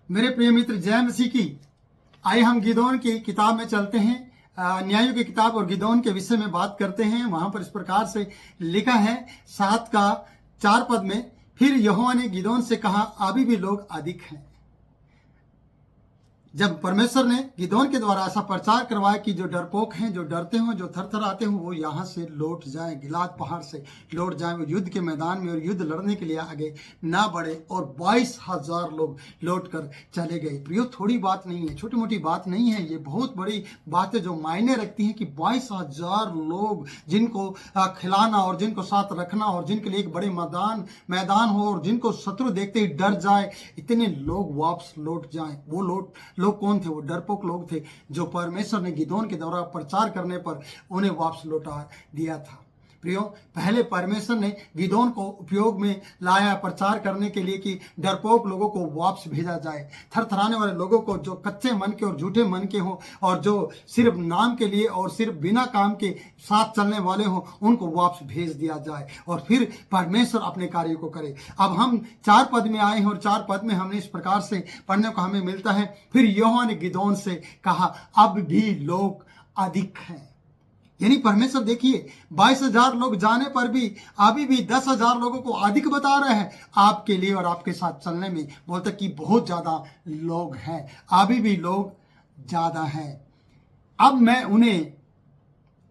मेरे प्रिय मित्र, जय मसीह की। आइए हम गिदोन की किताब में चलते हैं। न्यायों की किताब और गिदोन के विषय में बात करते हैं। वहां पर इस प्रकार से लिखा है 7 का 4 पद में, फिर यहोवा ने गिदोन से कहा, अभी भी लोग अधिक हैं। जब परमेश्वर ने गिदोन के द्वारा ऐसा प्रचार करवाया कि जो डरपोक हैं, जो डरते हो, जो थरथराते हो, वो यहाँ से लौट जाएं, गिलाद पहाड़ से लौट जाएं, वो युद्ध के मैदान में और युद्ध लड़ने के लिए आगे ना बढ़े। और 22,000 लोग लौट कर चले गए। प्रियो, थोड़ी बात नहीं है, छोटी मोटी बात नहीं है, ये बहुत बड़ी बात है जो मायने रखती है कि 22,000 लोग जिनको खिलाना और जिनको साथ रखना और जिनके लिए एक बड़े मैदान हो और जिनको शत्रु देखते ही डर जाए, इतने लोग वापस लौट जाएं। वो लोग कौन थे? वो डरपोक लोग थे जो परमेश्वर ने गिदोन के द्वारा प्रचार करने पर उन्हें वापस लौटा दिया था। प्रियो, पहले परमेश्वर ने गिदोन को उपयोग में लाया प्रचार करने के लिए कि डरपोक लोगों को वापस भेजा जाए, थरथराने वाले लोगों को जो कच्चे मन के और झूठे मन के हों और जो सिर्फ नाम के लिए और सिर्फ बिना काम के साथ चलने वाले हों, उनको वापस भेज दिया जाए और फिर परमेश्वर अपने कार्य को करे। अब हम 4 पद में आए हैं और 4 पद में हमने इस प्रकार से पढ़ने को हमें मिलता है, फिर यहोवा ने गिदोन से कहा, अब भी लोग अधिक हैं। यानी परमेश्वर देखिए, 22,000 लोग जाने पर भी अभी भी 10,000 लोगों को अधिक बता रहे हैं आपके लिए और आपके साथ चलने में। बोलते कि बहुत ज्यादा लोग हैं, अभी भी लोग ज्यादा हैं। अब मैं उन्हें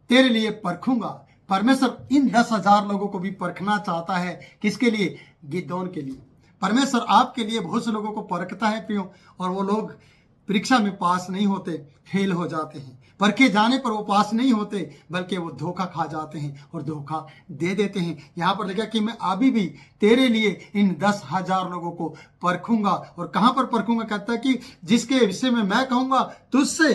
तेरे लिए परखूंगा। परमेश्वर इन 10,000 लोगों को भी परखना चाहता है। किसके लिए? गिदोन के लिए। परमेश्वर आपके लिए बहुत से लोगों को परखता है प्रियो, और वो लोग परीक्षा में पास नहीं होते, फेल हो जाते हैं। परखे जाने पर वो पास नहीं होते, बल्कि वो धोखा खा जाते हैं और धोखा दे देते हैं। यहाँ पर लिखा कि मैं अभी भी तेरे लिए इन 10,000 लोगों को परखूंगा। और कहाँ पर परखूंगा? कहता है कि जिसके विषय में मैं कहूंगा तुझसे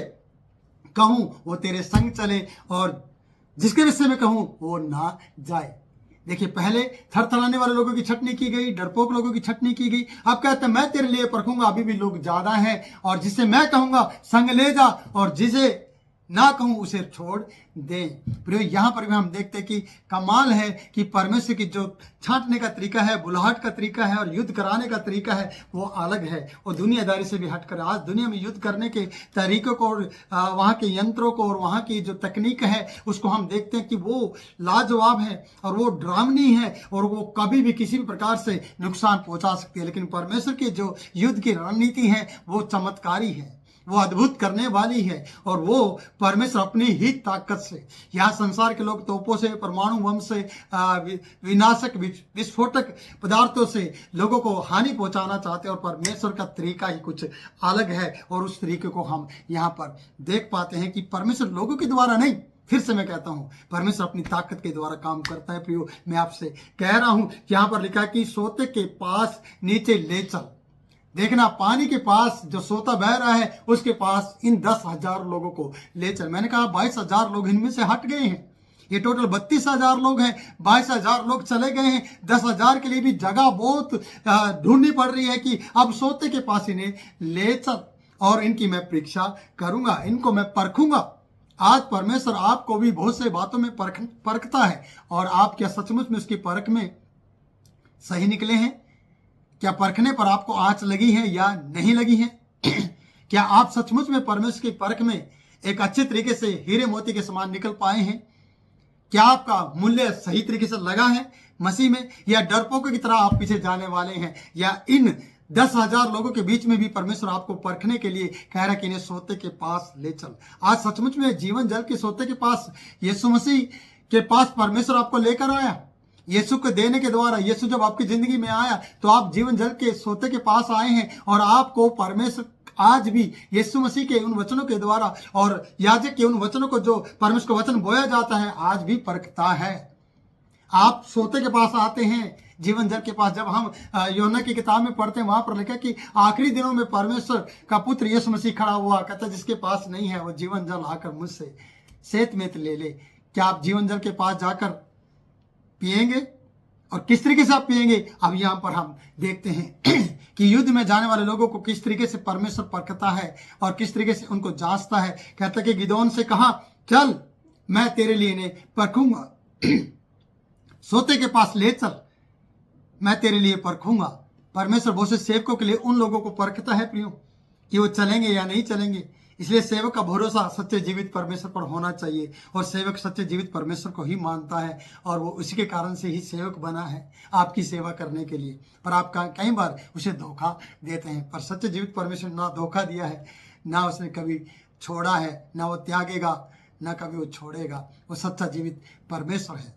कहूं वो तेरे संग चले, और जिसके विषय में कहूं वो ना जाए। देखिए, पहले थरथराने वाले लोगों की छटनी की गई, डरपोक लोगों की छटनी की गई। अब कहते हैं मैं तेरे लिए परखूंगा, अभी भी लोग ज्यादा हैं, और जिसे मैं कहूंगा संग ले जा, और जिसे ना कहूं उसे छोड़ दे। प्रियो, यहां पर भी हम देखते हैं कि कमाल है कि परमेश्वर की जो छांटने का तरीका है, बुलाहट का तरीका है और युद्ध कराने का तरीका है, वो अलग है। वो दुनियादारी से भी हटकर आज दुनिया में युद्ध करने के तरीकों को और वहां के यंत्रों को और वहां की जो तकनीक है उसको हम देखते हैं कि वो लाजवाब है और वो डरावनी है और वो कभी भी किसी भी प्रकार से नुकसान पहुंचा सकती है। लेकिन परमेश्वर की जो युद्ध की रणनीति है वो चमत्कारी है, वो अद्भुत करने वाली है। और वो परमेश्वर अपनी ही ताकत से, यहाँ संसार के लोग तोपों से, परमाणु बम से, विनाशक विस्फोटक पदार्थों से लोगों को हानि पहुंचाना चाहते हैं, और परमेश्वर का तरीका ही कुछ अलग है। और उस तरीके को हम यहाँ पर देख पाते हैं कि परमेश्वर लोगों के द्वारा नहीं, फिर से मैं कहता हूं, परमेश्वर अपनी ताकत के द्वारा काम करता है। प्रियो, मैं आपसे कह रहा हूं, यहाँ पर लिखा है कि सोते के पास नीचे ले चल। देखना, पानी के पास जो सोता बह रहा है उसके पास इन 10,000 लोगों को ले चल। मैंने कहा 22,000 लोग इनमें से हट गए हैं। ये टोटल 32,000 लोग हैं, 22,000 लोग चले गए हैं। 10,000 के लिए भी जगह बहुत ढूंढनी पड़ रही है कि अब सोते के पास इन्हें ले चल और इनकी मैं परीक्षा करूंगा, इनको मैं परखूंगा। आज परमेश्वर आपको भी बहुत से बातों में परखता है, और आप क्या सचमुच में उसकी परख में सही निकले हैं? क्या परखने पर आपको आंच लगी है या नहीं लगी है? क्या आप सचमुच में परमेश्वर की परख में एक अच्छे तरीके से हीरे मोती के समान निकल पाए हैं? क्या आपका मूल्य सही तरीके से लगा है मसीह में, या डरपोकों की तरह आप पीछे जाने वाले हैं? या इन 10,000 लोगों के बीच में भी परमेश्वर आपको परखने के लिए कह रहा है कि इन्हें सोते के पास ले चल। आज सचमुच में जीवन जल के सोते के पास, यीशु मसीह के पास परमेश्वर आपको लेकर आया। यीशु को देने के द्वारा, यीशु जब आपकी जिंदगी में आया तो आप जीवन जल के सोते के पास आए हैं, और आपको परमेश्वर आज भी यीशु मसीह के उन वचनों के द्वारा और याजक के उन वचनों को जो परमेश्वर का वचन बोया जाता है आज भी परखता है। आप सोते के पास आते हैं, जीवन जल के पास। जब हम यूहन्ना की किताब में पढ़ते हैं, वहां पर लिखा कि आखिरी दिनों में परमेश्वर का पुत्र यीशु मसीह खड़ा हुआ, कहता जिसके पास नहीं है वो जीवन जल आकर मुझसे सेत में ले ले। क्या आप जीवन जल के पास जाकर पिएंगे, और किस तरीके से आप पिएंगे? अब यहाँ पर हम देखते हैं कि युद्ध में जाने वाले लोगों को किस तरीके से परमेश्वर परखता है और किस तरीके से उनको जांचता है। कहता है कि गिदोन से कहा, चल मैं तेरे लिए इन्हें परखूंगा। सोते के पास ले चल, मैं तेरे लिए परखूंगा। परमेश्वर बहुत से सेवकों के लिए उन लोगों को परखता है प्रियो कि वो चलेंगे या नहीं चलेंगे। इसलिए सेवक का भरोसा सच्चे जीवित परमेश्वर पर होना चाहिए और सेवक सच्चे जीवित परमेश्वर को ही मानता है और वो उसी के कारण से ही सेवक बना है आपकी सेवा करने के लिए। पर आप कई बार उसे धोखा देते हैं, पर सच्चे जीवित परमेश्वर ना धोखा दिया है, ना उसने कभी छोड़ा है, ना वो त्यागेगा, ना कभी वो छोड़ेगा। वो सच्चा जीवित परमेश्वर है।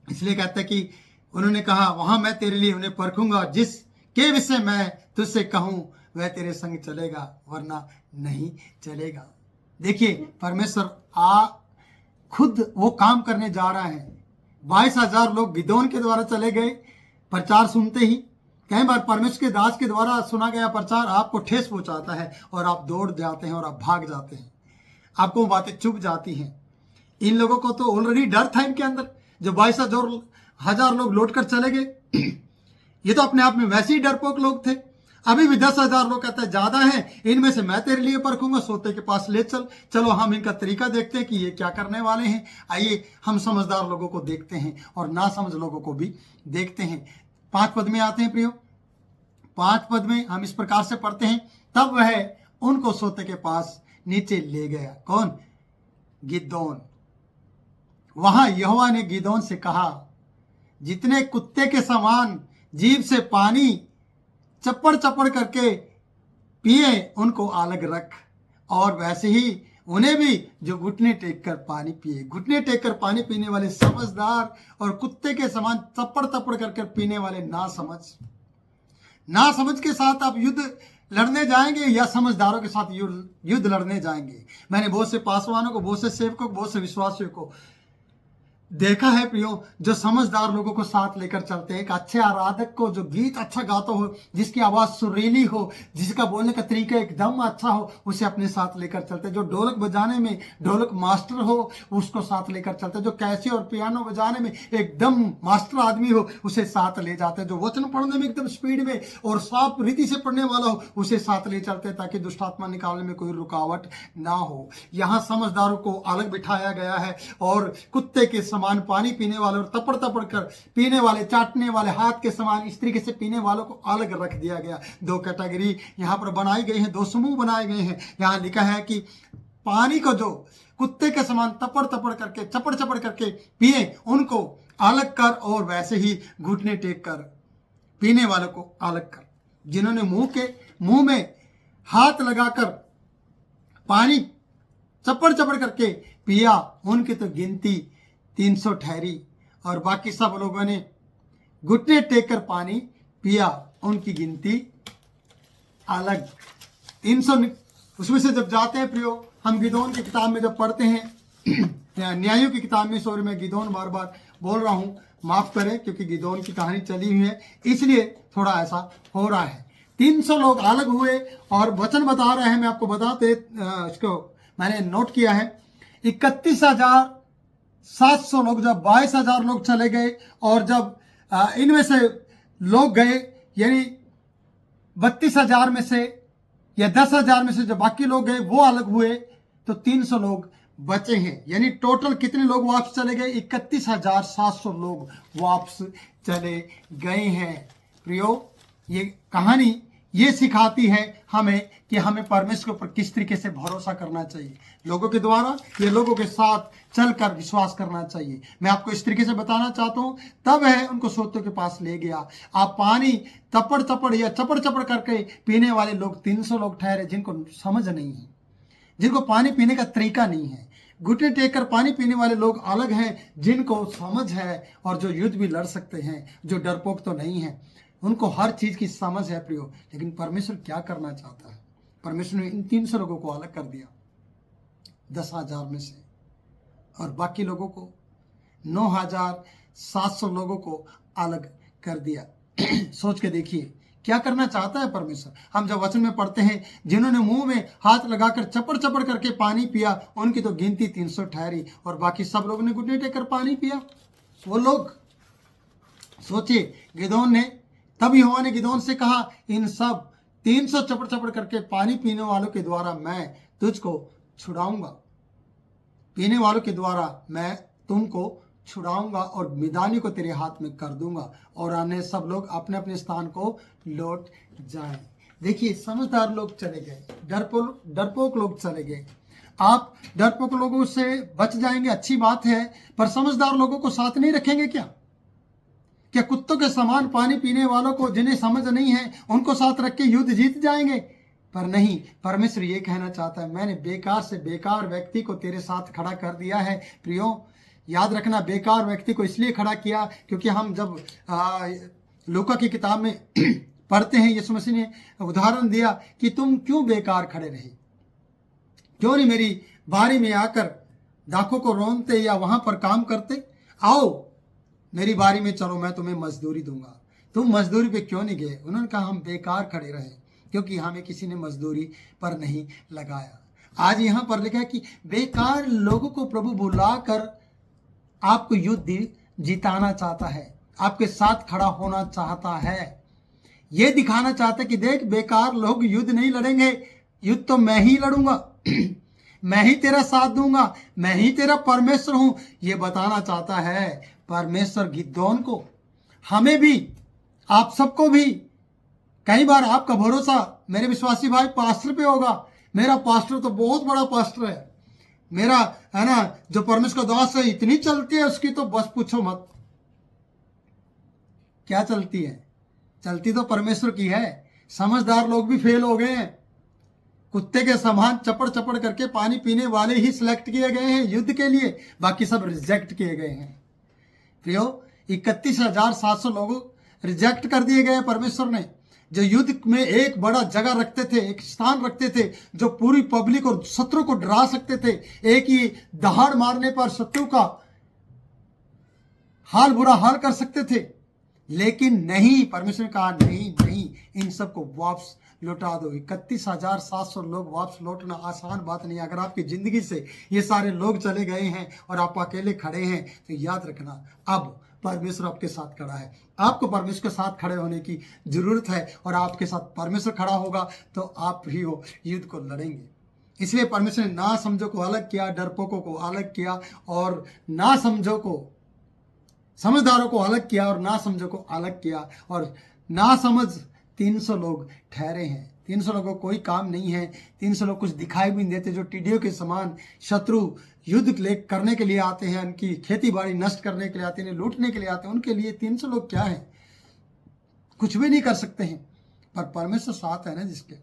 इसलिए कहते हैं कि उन्होंने कहा वहां मैं तेरे लिए उन्हें परखूंगा, जिसके विषय मैं तुझसे कहूं वह तेरे संग चलेगा वरना नहीं चलेगा। देखिए परमेश्वर खुद वो काम करने जा रहा है। 22,000 लोग गिदोन के द्वारा चले गए प्रचार सुनते ही। कई बार परमेश्वर के दास के द्वारा सुना गया प्रचार आपको ठेस पहुंचाता है और आप दौड़ जाते हैं और आप भाग जाते हैं, आपको बातें चुभ जाती हैं। इन लोगों को तो ऑलरेडी डर था इनके अंदर, जो 22,000 लोग लौट कर चले गए। ये तो अपने आप में वैसे ही डरपोक लोग थे। अभी भी 10,000 लोग कहते हैं ज्यादा है, इनमें से मैं तेरे लिए परखूंगा, सोते के पास ले चल। चलो हम इनका तरीका देखते हैं कि ये क्या करने वाले हैं। आइए हम समझदार लोगों को देखते हैं और ना समझ लोगों को भी देखते हैं। 5 पद में आते हैं प्रियो। 5 पद में हम इस प्रकार से पढ़ते हैं, तब वह उनको सोते के पास नीचे ले गया। कौन? गिदोन। वहां यहोवा ने गिदोन से कहा, जितने कुत्ते के समान जीभ से पानी चप्पड़ चप्पड़ करके पिए उनको अलग रख, और वैसे ही उन्हें भी जो घुटने टेक कर पानी पिए। घुटने टेक कर पानी पीने वाले समझदार और कुत्ते के समान चप्पड़ चप्पड़ करके पीने वाले ना समझ के साथ आप युद्ध लड़ने जाएंगे या समझदारों के साथ युद्ध लड़ने जाएंगे। मैंने बहुत से पासवानों को, बहुत से सेवकों को, बहुत से विश्वासियों को देखा है प्रियो, जो समझदार लोगों को साथ लेकर चलते हैं। एक अच्छे आराधक को जो गीत अच्छा गाता हो, जिसकी आवाज सुरीली हो, जिसका बोलने का तरीका एकदम अच्छा हो, उसे अपने साथ लेकर चलते हैं। जो ढोलक बजाने में ढोलक मास्टर हो, उसको साथ लेकर चलते हैं। जो कैसे और पियानो बजाने में एकदम मास्टर आदमी हो, उसे साथ ले जाते हैं। जो वचन पढ़ने में एकदम स्पीड में और साफ रीति से पढ़ने वाला हो, उसे साथ ले चलते हैं, ताकि दुष्टात्मा निकालने में कोई रुकावट ना हो। यहाँ समझदारों को अलग बिठाया गया है और कुत्ते के समान पानी पीने वाले और तपड़ तपड़ कर पीने वाले, चाटने वाले, हाथ के समान इस तरीके से पीने वालों को अलग रख दिया गया। 2 कैटेगरी यहाँ पर बनाई गई है, 2 समूह बनाए गए हैं। यहाँ लिखा है कि पानी को जो कुत्ते के समान तपड़ तपड़ करके, चपड़ चपड़ करके पिए उनको अलग कर, और वैसे ही घुटने टेक कर पीने वालों को अलग कर। जिन्होंने मुंह में हाथ लगाकर पानी चपड़ चपड़ करके पिया, उनकी तो गिनती 300 ठहरी, और बाकी सब लोगों ने घुटने टेक कर पानी पिया, उनकी गिनती अलग 300। उसमें से जब जाते हैं प्रियो, हम गिदोन की किताब में जब पढ़ते हैं, न्यायों की किताब में, सॉरी मैं गिदोन बार बार बोल रहा हूं, माफ करें, क्योंकि गिदोन की कहानी चली हुई है इसलिए थोड़ा ऐसा हो रहा है। 300 लोग अलग हुए और वचन बता रहे हैं, मैं आपको बताते इसको मैंने नोट किया है। 31,700 लोग, जब 22,000 लोग चले गए और जब इनमें से लोग गए, यानी 32,000 में से या 10,000 में से जो बाकी लोग गए वो अलग हुए, तो 300 लोग बचे हैं। यानी टोटल कितने लोग वापस चले गए? 31,700 लोग वापस चले गए हैं। प्रियो, ये कहानी ये सिखाती है हमें कि हमें परमेश्वर के ऊपर किस तरीके से भरोसा करना चाहिए। लोगों के द्वारा ये लोगों के साथ चलकर विश्वास करना चाहिए। मैं आपको इस तरीके से बताना चाहता हूं, तब है उनको सोतों के पास ले गया। आप पानी तपड़ तपड़ या चपड़ चपड़ करके पीने वाले लोग 300 लोग ठहरे, जिनको समझ नहीं है, जिनको पानी पीने का तरीका नहीं है। घुटने टेक कर पानी पीने वाले लोग अलग हैं, जिनको समझ है और जो युद्ध भी लड़ सकते हैं, जो डरपोक तो नहीं है, उनको हर चीज की समझ है प्रियो। लेकिन परमेश्वर क्या करना चाहता है? परमेश्वर ने इन 300 लोगों को अलग कर दिया 10,000 में से, और बाकी लोगों को 9,700 लोगों को अलग कर दिया। सोच के देखिए क्या करना चाहता है परमेश्वर। हम जब वचन में पढ़ते हैं, जिन्होंने मुंह में हाथ लगाकर चपड़ चपड़ करके पानी पिया, उनकी तो गिनती 300 ठहरी, और बाकी सब लोगों ने घुटने टेक कर पानी पिया। वो लोग सोचिए, गिदोन ने, तब यहोवा ने गिदोन से कहा, इन सब 300 चपड़ चपड़ करके पानी पीने वालों के द्वारा मैं तुझको छुड़ाऊंगा। पीने वालों के द्वारा मैं तुमको छुड़ाऊंगा और मिदानी को तेरे हाथ में कर दूंगा और अन्य सब लोग अपने अपने स्थान को लौट जाएं। देखिए, समझदार लोग चले गए, डरपोक लोग चले गए। आप डरपोक लोगों से बच जाएंगे, अच्छी बात है, पर समझदार लोगों को साथ नहीं रखेंगे क्या? क्या कुत्तों के समान पानी पीने वालों को, जिन्हें समझ नहीं है, उनको साथ रख के युद्ध जीत जाएंगे? पर नहीं, परमेश्वर ये कहना चाहता है, मैंने बेकार से बेकार व्यक्ति को तेरे साथ खड़ा कर दिया है। प्रियो, याद रखना, बेकार व्यक्ति को इसलिए खड़ा किया क्योंकि हम जब लूका की किताब में पढ़ते हैं, यीशु मसीह ने उदाहरण दिया कि तुम क्यों बेकार खड़े रहे, क्यों नहीं मेरी बारी में आकर दाखों को रोनते या वहां पर काम करते? आओ मेरी बारी में चलो, मैं तुम्हें मजदूरी दूंगा। तुम मजदूरी पे क्यों नहीं गए? उन्होंने कहा हम बेकार खड़े रहे क्योंकि हमें किसी ने मजदूरी पर नहीं लगाया। आज यहाँ पर लिखा है कि बेकार लोगों को प्रभु बुलाकर आपको युद्ध जिताना चाहता है, आपके साथ खड़ा होना चाहता है, ये दिखाना चाहता है कि देख, बेकार लोग युद्ध नहीं लड़ेंगे, युद्ध तो मैं ही लड़ूंगा, मैं ही तेरा साथ दूंगा, मैं ही तेरा परमेश्वर हूं, ये बताना चाहता है परमेश्वर गिदोन को, हमें भी, आप सबको भी। कई बार आपका भरोसा मेरे विश्वासी भाई पास्टर पे होगा, मेरा पास्टर तो बहुत बड़ा पास्टर है, मेरा है ना, जो परमेश्वर का दास है, इतनी चलती है उसकी तो बस पूछो मत। क्या चलती है? चलती तो परमेश्वर की है। समझदार लोग भी फेल हो गए हैं, कुत्ते के समान चपड़ चपड़ करके पानी पीने वाले ही सिलेक्ट किए गए हैं युद्ध के लिए, बाकी सब रिजेक्ट किए गए हैं। प्रियो, 31,700 लोग रिजेक्ट कर दिए गए परमेश्वर ने, जो युद्ध में एक बड़ा जगह रखते थे, एक स्थान रखते थे, जो पूरी पब्लिक और शत्रु को डरा सकते थे, एक ही दहाड़ मारने पर शत्रु का हाल बुरा हाल कर सकते थे। लेकिन नहीं, परमेश्वर ने कहा नहीं नहीं, इन सबको वापस लौटा दो। 31,700 लोग वापस लौटना आसान बात नहीं। अगर आपकी जिंदगी से ये सारे लोग चले गए हैं और आप अकेले खड़े हैं, तो याद रखना, अब परमेश्वर आपके साथ खड़ा है। आपको परमेश्वर के साथ खड़े होने की जरूरत है, और आपके साथ परमेश्वर खड़ा होगा तो आप ही हो युद्ध को लड़ेंगे। इसलिए परमेश्वर ने ना समझो को अलग किया, डरपोकों को अलग किया, और ना समझो को, समझदारों को अलग किया, और ना समझो को अलग किया। और ना समझ 300 लोग ठहरे हैं। 300 लोगों को कोई काम नहीं है। 300 लोग कुछ दिखाई भी नहीं देते, जो टिड्डियों के समान शत्रु युद्ध करने के लिए आते हैं, उनकी खेती बाड़ी नष्ट करने के लिए आते हैं, लूटने के लिए आते हैं। उनके लिए 300 लोग क्या है? कुछ भी नहीं कर सकते हैं। पर परमेश्वर साथ है ना जिसके,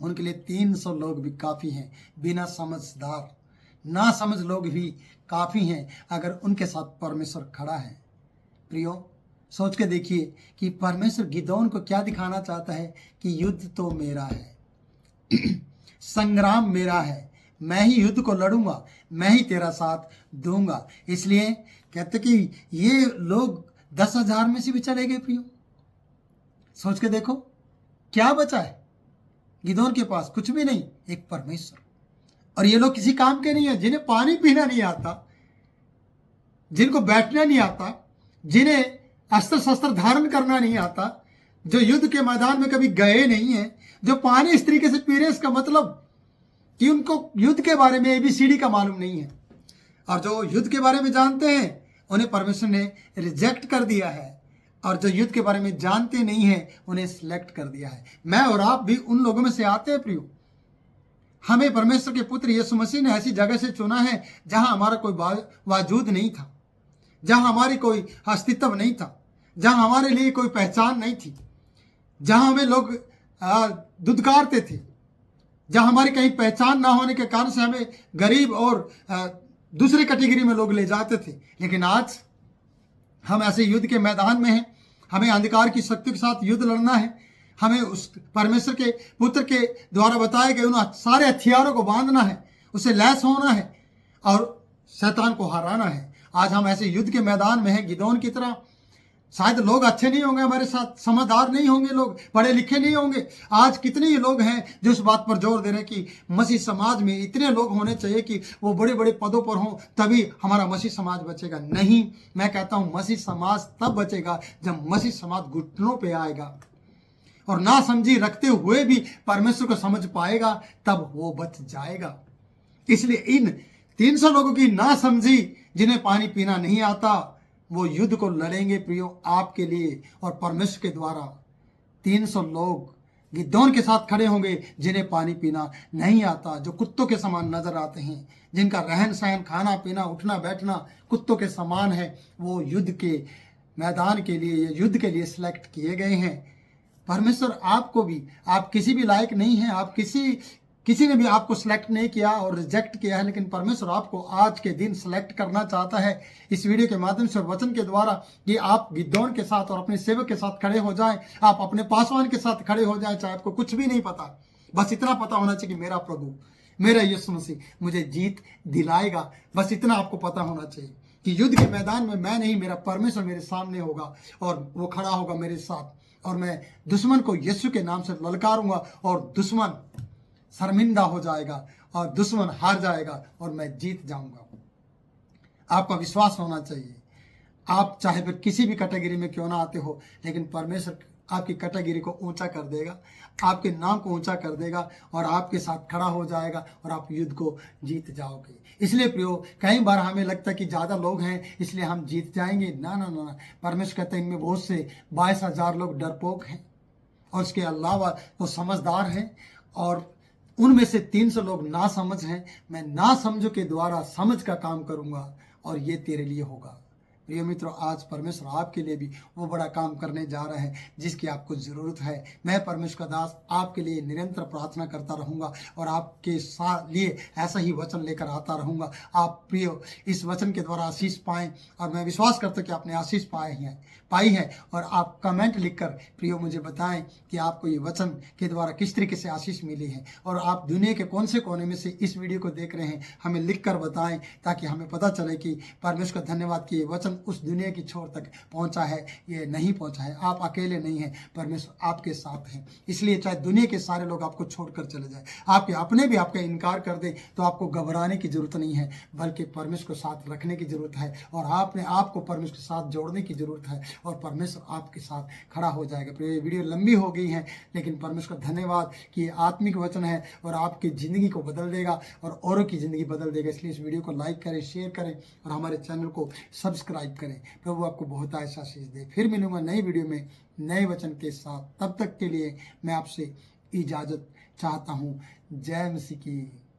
उनके लिए 300 लोग भी काफी हैं। बिना समझदार, ना समझ लोग भी काफी हैं अगर उनके साथ परमेश्वर खड़ा है। प्रियो, सोच के देखिए कि परमेश्वर गिदोन को क्या दिखाना चाहता है कि युद्ध तो मेरा है, संग्राम मेरा है, मैं ही युद्ध को लड़ूंगा, मैं ही तेरा साथ दूंगा। इसलिए कहते कि ये लोग 10,000 में से भी चले गए। प्रियो, सोच के देखो क्या बचा है गिदोन के पास? कुछ भी नहीं, एक परमेश्वर। और ये लोग किसी काम के नहीं है, जिन्हें पानी पीना नहीं आता, जिनको बैठना नहीं आता, जिन्हें अस्त्र शस्त्र धारण करना नहीं आता, जो युद्ध के मैदान में कभी गए नहीं है, जो पानी इस तरीके से पी रहे, इसका मतलब कि उनको युद्ध के बारे में ABCD का मालूम नहीं है। और जो युद्ध के बारे में जानते हैं, उन्हें परमेश्वर ने रिजेक्ट कर दिया है, और जो युद्ध के बारे में जानते नहीं है, उन्हें सिलेक्ट कर दिया है। मैं और आप भी उन लोगों में से आते हैं। प्रियो, हमें परमेश्वर के पुत्र यीशु मसीह ने ऐसी जगह से चुना है जहां हमारा कोई वजूद नहीं था, जहां हमारी कोई अस्तित्व नहीं था, जहां हमारे लिए कोई पहचान नहीं थी, जहां हमें लोग दुदकारते थे, जहां हमारी कहीं पहचान ना होने के कारण से हमें गरीब और दूसरे कैटेगरी में लोग ले जाते थे। लेकिन आज हम ऐसे युद्ध के मैदान में हैं। हमें अंधकार की शक्ति के साथ युद्ध लड़ना है। हमें उस परमेश्वर के पुत्र के द्वारा बताए गए उन सारे हथियारों को बांधना है, उसे लैस होना है और शैतान को हराना है। आज हम ऐसे युद्ध के मैदान में हैं गिदोन की तरह। शायद लोग अच्छे नहीं होंगे हमारे साथ, समझदार नहीं होंगे, लोग पढ़े लिखे नहीं होंगे। आज कितने ही लोग हैं जो इस बात पर जोर दे रहे हैं कि मसीह समाज में इतने लोग होने चाहिए कि वो बड़े बड़े पदों पर हों, तभी हमारा मसीह समाज बचेगा। नहीं, मैं कहता हूं मसीह समाज तब बचेगा जब मसीह समाज घुटनों पे आएगा और ना समझी रखते हुए भी परमेश्वर को समझ पाएगा, तब वो बच जाएगा। इसलिए इन 300 लोगों की ना समझी जिन्हें पानी पीना नहीं आता वो युद्ध को लड़ेंगे प्रियो आपके लिए, और परमेश्वर के द्वारा 300 लोग गिदोन के साथ खड़े होंगे जिन्हें पानी पीना नहीं आता, जो कुत्तों के समान नजर आते हैं, जिनका रहन सहन खाना पीना उठना बैठना कुत्तों के समान है। वो युद्ध के मैदान के लिए, युद्ध के लिए सिलेक्ट किए गए हैं। परमेश्वर आपको भी, आप किसी भी लायक नहीं हैं, आप किसी ने भी आपको सिलेक्ट नहीं किया और रिजेक्ट किया है, लेकिन परमेश्वर आपको आज के दिन सिलेक्ट करना चाहता है इस वीडियो के माध्यम से, वचन के द्वारा, कि आप गिदोन के साथ और अपने सेवक के साथ खड़े हो जाएं, आप अपने पासवान के साथ खड़े हो जाएं। चाहे आपको कुछ भी नहीं पता, बस इतना पता होना चाहिए कि मेरा प्रभु, मेरा यीशु मसीह मुझे जीत दिलाएगा। बस इतना आपको पता होना चाहिए कि युद्ध के मैदान में मैं नहीं, मेरा परमेश्वर मेरे सामने होगा और वो खड़ा होगा मेरे साथ, और मैं दुश्मन को यीशु के नाम से ललकारूंगा और दुश्मन शर्मिंदा हो जाएगा और दुश्मन हार जाएगा और मैं जीत जाऊंगा। आपका विश्वास होना चाहिए। आप चाहे फिर किसी भी कैटेगरी में क्यों ना आते हो, लेकिन परमेश्वर आपकी कैटेगरी को ऊंचा कर देगा, आपके नाम को ऊंचा कर देगा और आपके साथ खड़ा हो जाएगा और आप युद्ध को जीत जाओगे। इसलिए प्रियो, कई बार हमें लगता है कि ज़्यादा लोग हैं इसलिए हम जीत जाएंगे। ना ना ना, परमेश्वर कहते हैं इनमें बहुत से 22,000 लोग डरपोक हैं और उसके अलावा वो समझदार हैं, और उनमें से 300 लोग ना समझ हैं। मैं ना समझो के द्वारा समझ का काम करूंगा और ये तेरे लिए होगा। प्रिय मित्रों, आज परमेश्वर आपके लिए भी वो बड़ा काम करने जा रहा है जिसकी आपको ज़रूरत है। मैं परमेश्वर का दास आपके लिए निरंतर प्रार्थना करता रहूँगा और आपके साथ लिए ऐसा ही वचन लेकर आता रहूँगा। आप प्रिय इस वचन के द्वारा आशीष पाएँ, और मैं विश्वास करता हूँ कि आपने आशीष पाई है। और आप कमेंट लिखकर प्रियो मुझे बताएं कि आपको ये वचन के द्वारा किस तरीके से आशीष मिली है, और आप दुनिया के कौन से कोने में से इस वीडियो को देख रहे हैं हमें लिखकर बताएं, ताकि हमें पता चले कि परमेश्वर का धन्यवाद कि ये वचन उस दुनिया की छोर तक पहुंचा है, ये नहीं पहुंचा है। आप अकेले नहीं हैं, परमेश्वर आपके साथ हैं। इसलिए चाहे दुनिया के सारे लोग आपको छोड़कर चले जाए, आपके अपने भी आपका इनकार कर दे, तो आपको घबराने की जरूरत नहीं है, बल्कि परमेश्वर को साथ रखने की जरूरत है, और आपने आपको परमेश्वर के साथ जोड़ने की जरूरत है, और परमेश्वर आपके साथ खड़ा हो जाएगा। ये वीडियो लंबी हो गई है, लेकिन परमेश्वर का धन्यवाद कि ये आत्मिक वचन है और आपकी ज़िंदगी को बदल देगा और औरों की ज़िंदगी बदल देगा। इसलिए इस वीडियो को लाइक करें, शेयर करें और हमारे चैनल को सब्सक्राइब करें। प्रभु आपको बहुत ऐसा आशीष दे। फिर मिलूंगा नई वीडियो में नए वचन के साथ। तब तक के लिए मैं आपसे इजाज़त चाहता हूँ। जय मसीह की।